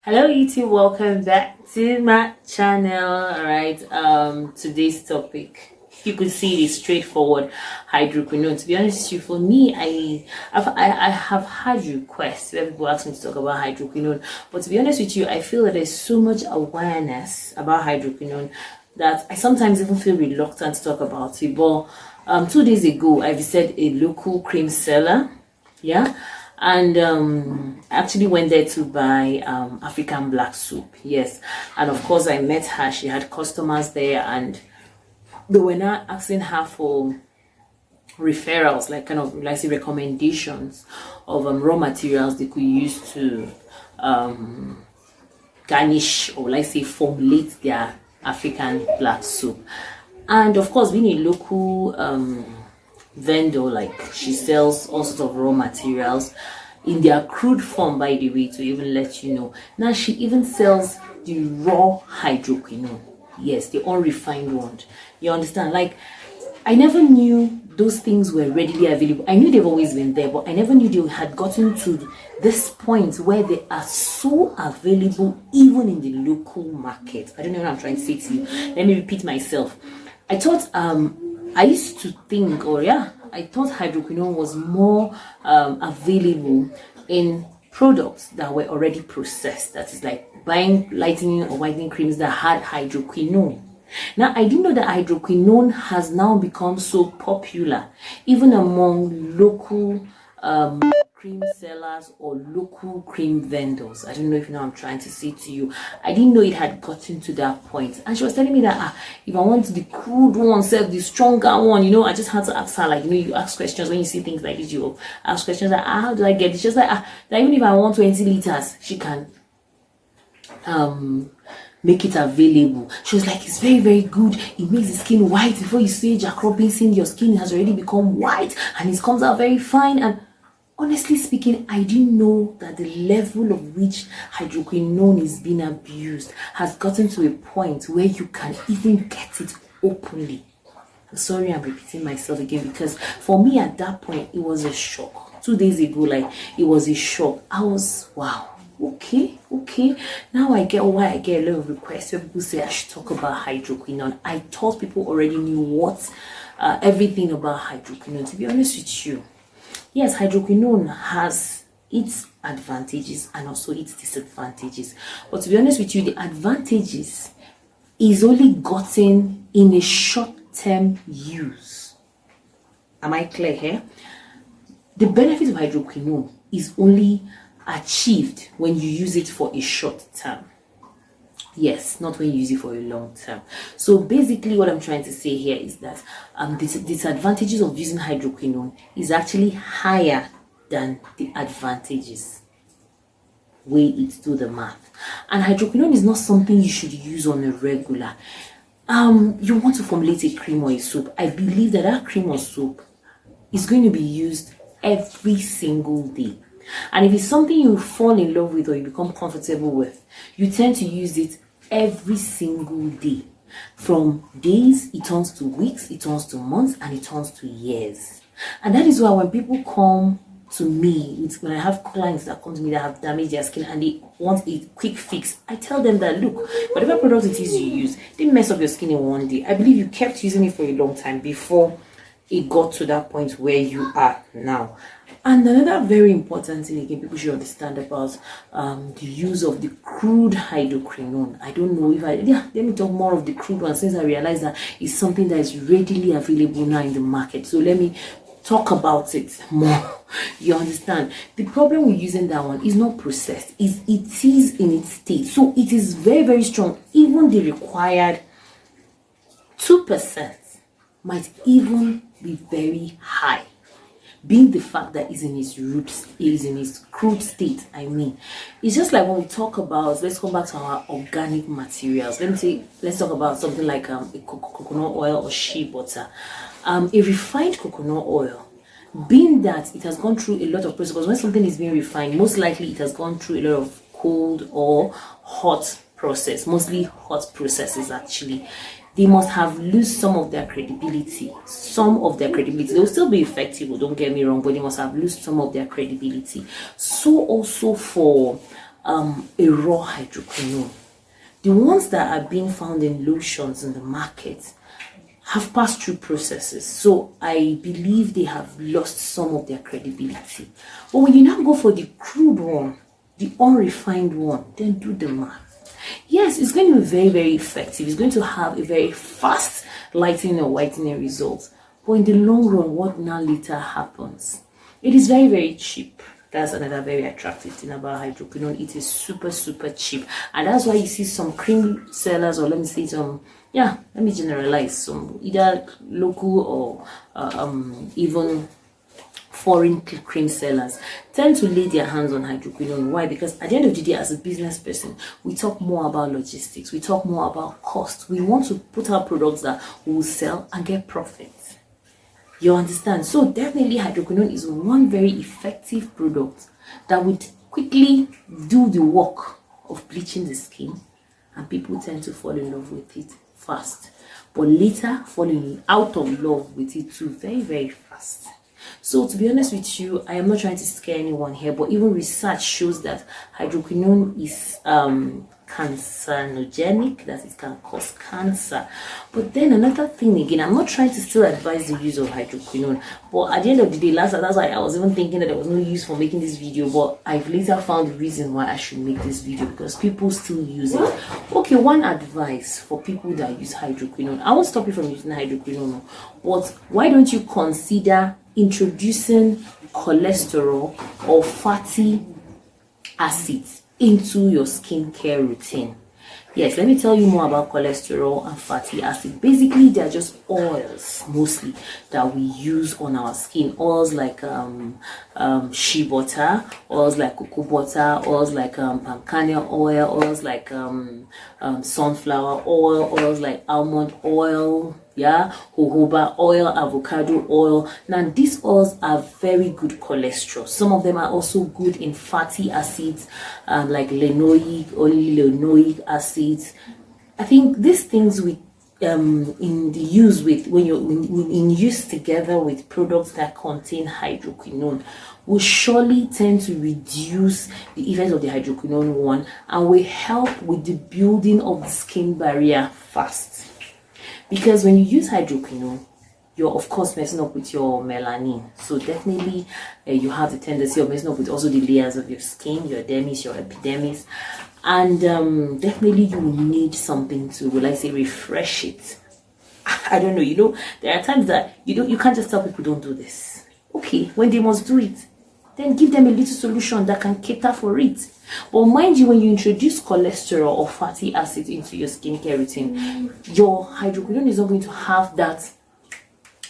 Hello YouTube, welcome back to my channel. All right, today's topic, you could see it is straightforward: hydroquinone. To be honest with you, for me, I have had requests where people ask me to talk about hydroquinone, but to be honest with you, I feel that there's so much awareness about hydroquinone that I sometimes even feel reluctant to talk about it. But 2 days ago, I visited a local cream seller, yeah, and I actually went there to buy African black soup. Yes, and of course I met her. She had customers there, and they were now asking her for referrals, like kind of like say recommendations of raw materials they could use to garnish or like say formulate their African black soup. And of course, being a local vendor, like she sells all sorts of raw materials in their crude form, by the way, to even let you know. Now she even sells the raw hydroquinone. Yes, the unrefined one. You understand? Like, I never knew those things were readily available. I knew they've always been there, but I never knew they had gotten to this point where they are so available even in the local market. I don't know what I'm trying to say to you. Let me repeat myself. I thought I used to think, I thought hydroquinone was more available in products that were already processed. That is like buying lightening or whitening creams that had hydroquinone. Now, I didn't know that hydroquinone has now become so popular, even among local cream sellers or local cream vendors. I don't know if you know what I'm trying to say to you. I didn't know it had gotten to that point. And she was telling me that if I want the crude one, the stronger one, I just had to ask her, like, you ask questions when you see things like this. You ask questions like, how do I get it? She's like, that even if I want 20 liters, she can make it available. She was like, it's very, very good. It makes the skin white. Before you say Jack Robinson, your skin has already become white and it comes out very fine. And honestly speaking, I didn't know that the level of which hydroquinone is being abused has gotten to a point where you can even get it openly. I'm sorry I'm repeating myself again, because for me at that point, it was a shock. 2 days ago, like, it was a shock. I was, wow. Okay. Now I get why I get a lot of requests where people say I should talk about hydroquinone. I thought people already knew everything about hydroquinone. To be honest with you, yes, hydroquinone has its advantages and also its disadvantages. But to be honest with you, the advantages is only gotten in a short-term use. Am I clear here? The benefit of hydroquinone is only achieved when you use it for a short term. Yes, not when you use it for a long term. So basically what I'm trying to say here is that the disadvantages of using hydroquinone is actually higher than the advantages. Way it do the math. And hydroquinone is not something you should use on a regular. You want to formulate a cream or a soup. I believe that cream or soup is going to be used every single day. And if it's something you fall in love with or you become comfortable with, you tend to use it every single day. From days, it turns to weeks, it turns to months, and it turns to years. And that is why when people come to me, when I have clients that come to me that have damaged their skin and they want a quick fix, I tell them that, look, whatever product it is you use, didn't mess up your skin in one day. I believe you kept using it for a long time before it got to that point where you are now. And another very important thing again people should understand about the use of the crude hydroquinone. I don't know if let me talk more of the crude one, since I realize that it's something that is readily available now in the market. So let me talk about it more. You understand? The problem with using that one is not processed. It is in its state. So it is very, very strong. Even the required 2% might even be very high, being the fact that it's in its roots, is in its crude state. I mean, it's just like when we talk about, let's come back to our organic materials. Let's talk about something like a coconut oil or shea butter. A refined coconut oil, being that it has gone through a lot of process, because when something is being refined, most likely it has gone through a lot of cold or hot process, mostly hot processes actually. They must have lost some of their credibility. They will still be effective, don't get me wrong, but they must have lost some of their credibility. So also for a raw hydroquinone. The ones that are being found in lotions in the market have passed through processes, so I believe they have lost some of their credibility. But when you now go for the crude one, the unrefined one, then do the math. Yes, it's going to be very, very effective. It's going to have a very fast lightening or whitening result. But in the long run, what now later happens? It is very, very cheap. That's another very attractive thing about hydroquinone. It is super, super cheap. And that's why you see some cream sellers, or let me say some, yeah, let me generalize, some either local or even foreign cream sellers tend to lay their hands on hydroquinone. Why? Because at the end of the day, as a business person, we talk more about logistics. We talk more about cost. We want to put out products that will sell and get profits. You understand? So definitely hydroquinone is one very effective product that would quickly do the work of bleaching the skin, and people tend to fall in love with it fast, but later falling out of love with it too very, very fast. So to be honest with you, I am not trying to scare anyone here, but even research shows that hydroquinone is carcinogenic, that it can cause cancer. But then another thing again, I'm not trying to still advise the use of hydroquinone, but at the end of the day, that's why I was even thinking that there was no use for making this video, but I've later found the reason why I should make this video, because people still use it. Okay, one advice for people that use hydroquinone, I won't stop you from using hydroquinone, but why don't you consider introducing cholesterol or fatty acids into your skincare routine? Yes, let me tell you more about cholesterol and fatty acid. Basically, they're just oils mostly that we use on our skin. Oils like shea butter, oils like cocoa butter, oils like palm kernel oil, oils like sunflower oil, oils like almond oil, yeah, jojoba oil, avocado oil. Now these oils are very good cholesterol. Some of them are also good in fatty acids, like linoleic, linoleic acids. I think these things with in the use with when you're in use together with products that contain hydroquinone will surely tend to reduce the effects of the hydroquinone one, and will help with the building of the skin barrier fast. Because when you use hydroquinone, you're of course messing up with your melanin. So definitely you have the tendency of messing up with also the layers of your skin, your dermis, your epidermis. And definitely you will need something to, will I say, refresh it. I don't know, you know, there are times that you can't just tell people don't do this. Okay, when they must do it, then give them a little solution that can cater for it. But mind you, when you introduce cholesterol or fatty acids into your skincare routine, your hydroquinone is not going to have that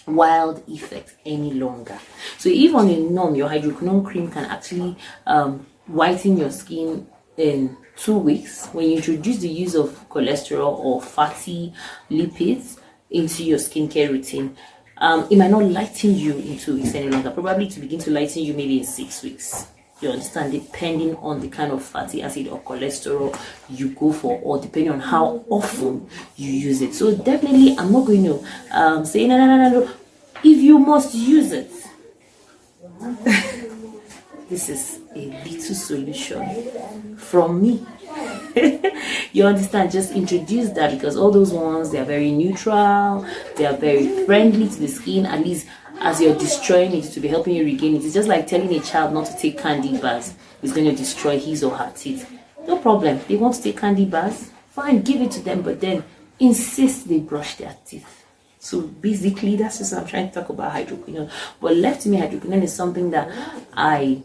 wild effect any longer. So if on a norm, your hydroquinone cream can actually whiten your skin in 2 weeks, when you introduce the use of cholesterol or fatty lipids into your skincare routine, it might not lighten you in 2 weeks any longer. Probably to begin to lighten you maybe in 6 weeks. You understand, depending on the kind of fatty acid or cholesterol you go for, or depending on how often you use it. So definitely, I'm not going to say no. If you must use it, this is a little solution from me. You understand? Just introduce that, because all those ones, they are very neutral, they are very friendly to the skin. At least as you're destroying it, to be helping you regain it. It's just like telling a child not to take candy bars. It's going to destroy his or her teeth. No problem. They want to take candy bars, fine, give it to them, but then insist they brush their teeth. So basically, that's just what I'm trying to talk about hydroquinone. But left to me, hydroquinone is something that I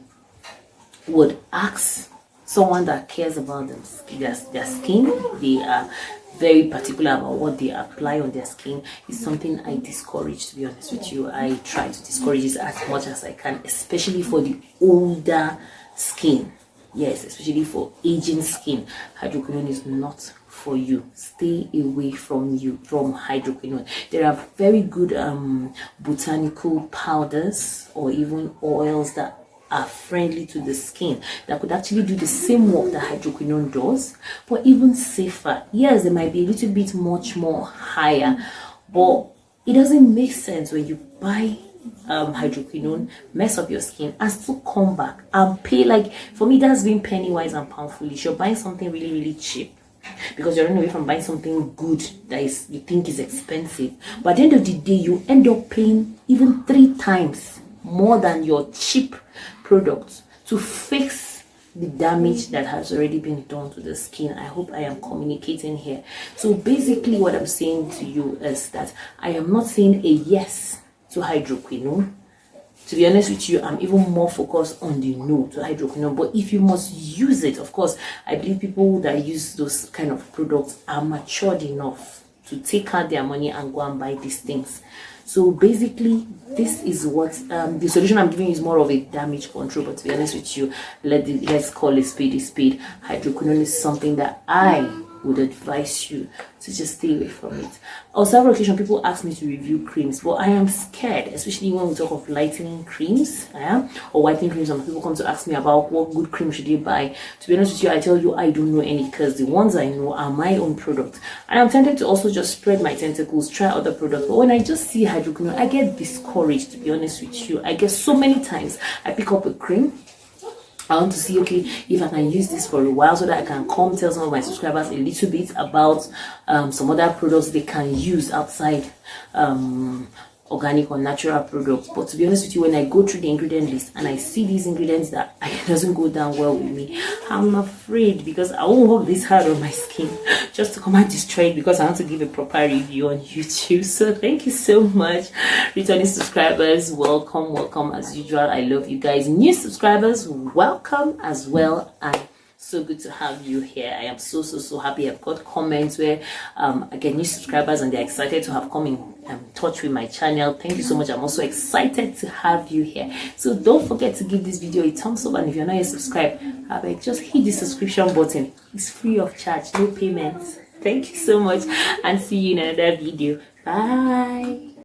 would ask someone that cares about their skin. They are very particular about what they apply on their skin. Is something I discourage, to be honest with you. I try to discourage it as much as I can, especially for the older skin. Yes, especially for aging skin. Hydroquinone is not for you. Stay away from hydroquinone. There are very good botanical powders or even oils that are friendly to the skin that could actually do the same work that hydroquinone does, but even safer. Yes, they might be a little bit much more higher, but it doesn't make sense when you buy hydroquinone, mess up your skin, and still come back and pay. Like, for me, that's been penny wise and pound foolish. You're buying something really, really cheap because you're running away from buying something good that is you think is expensive, but at the end of the day you end up paying even 3 times more than your cheap product to fix the damage that has already been done to the skin. I hope I am communicating here. So basically what I'm saying to you is that I am not saying a yes to hydroquinone. To be honest with you, I'm even more focused on the no to hydroquinone. But if you must use it, of course, I believe people that use those kind of products are matured enough to take out their money and go and buy these things. So basically, this is what the solution I'm giving is more of a damage control. But to be honest with you, let's call a spade a spade. Hydroquinone is something that I would advise you to just stay away from it. On several occasions, people ask me to review creams, but I am scared, especially when we talk of lightening creams, or whitening creams, and people come to ask me about what good cream should you buy. To be honest with you, I tell you I don't know any, because the ones I know are my own product, and I'm tempted to also just spread my tentacles, try other products. But when I just see hydroquinone, I get discouraged. To be honest with you, I get so many times I pick up a cream, I want to see, okay, if I can use this for a while so that I can come tell some of my subscribers a little bit about some other products they can use outside organic or natural products. But to be honest with you, when I go through the ingredient list and I see these ingredients that it doesn't go down well with me, I'm afraid, because I won't work this hard on my skin just to come and destroy it because I want to give a proper review on YouTube. So thank you so much, returning subscribers. Welcome as usual. I love you guys. New subscribers, welcome as well. And so good to have you here. I am so happy. I've got comments where I get new subscribers and they're excited to have come in touch with my channel. Thank you so much. I'm also excited to have you here. So don't forget to give this video a thumbs up, and if you're not yet subscribed, just hit the subscription button. It's free of charge, no payments. Thank you so much, and see you in another video. Bye.